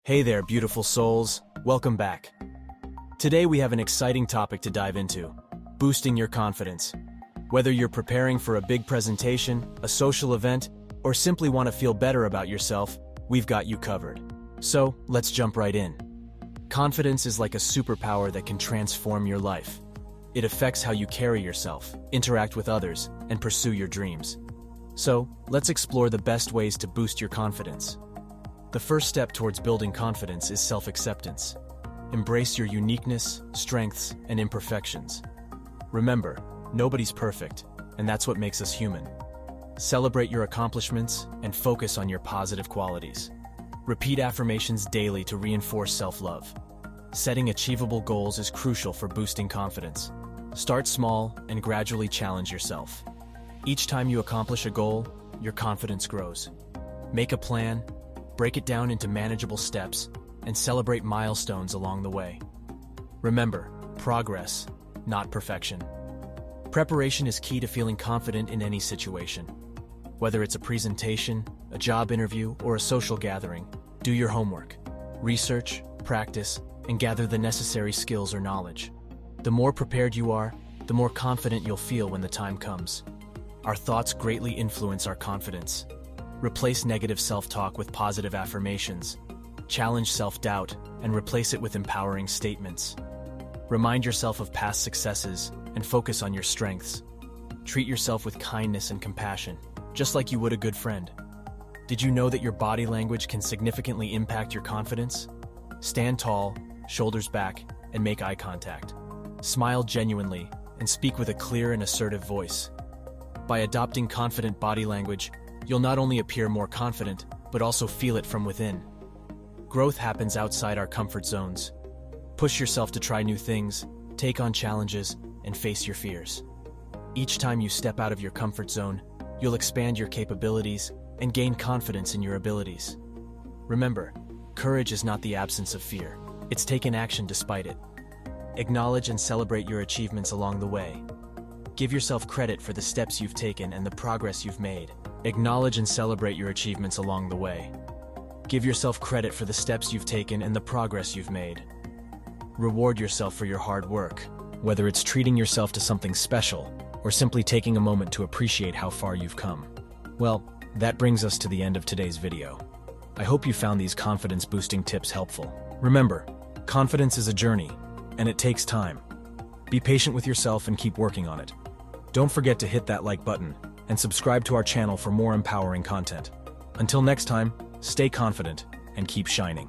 Hey there, beautiful souls. Welcome back. Today we have an exciting topic to dive into: boosting your confidence. Whether you're preparing for a big presentation, a social event, or simply want to feel better about yourself, we've got you covered. So, let's jump right in. Confidence is like a superpower that can transform your life. It affects how you carry yourself, interact with others, and pursue your dreams. So, let's explore the best ways to boost your confidence. The first step towards building confidence is self-acceptance. Embrace your uniqueness, strengths, and imperfections. Remember, nobody's perfect, and that's what makes us human. Celebrate your accomplishments and focus on your positive qualities. Repeat affirmations daily to reinforce self-love. Setting achievable goals is crucial for boosting confidence. Start small and gradually challenge yourself. Each time you accomplish a goal, your confidence grows. Make a plan, break it down into manageable steps, and celebrate milestones along the way. Remember, progress, not perfection. Preparation is key to feeling confident in any situation. Whether it's a presentation, a job interview, or a social gathering, do your homework. Research, practice, and gather the necessary skills or knowledge. The more prepared you are, the more confident you'll feel when the time comes. Our thoughts greatly influence our confidence. Replace negative self-talk with positive affirmations. Challenge self-doubt and replace it with empowering statements. Remind yourself of past successes and focus on your strengths. Treat yourself with kindness and compassion, just like you would a good friend. Did you know that your body language can significantly impact your confidence? Stand tall, shoulders back, and make eye contact. Smile genuinely and speak with a clear and assertive voice. By adopting confident body language, you'll not only appear more confident, but also feel it from within. Growth happens outside our comfort zones. Push yourself to try new things, take on challenges, and face your fears. Each time you step out of your comfort zone, you'll expand your capabilities and gain confidence in your abilities. Remember, courage is not the absence of fear. It's taking action despite it. Acknowledge and celebrate your achievements along the way. Give yourself credit for the steps you've taken and the progress you've made. Acknowledge and celebrate your achievements along the way. Give yourself credit for the steps you've taken and the progress you've made. Reward yourself for your hard work, whether it's treating yourself to something special or simply taking a moment to appreciate how far you've come. Well, that brings us to the end of today's video. I hope you found these confidence-boosting tips helpful. Remember, confidence is a journey, and it takes time. Be patient with yourself and keep working on it. Don't forget to hit that like button and subscribe to our channel for more empowering content. Until next time, stay confident and keep shining.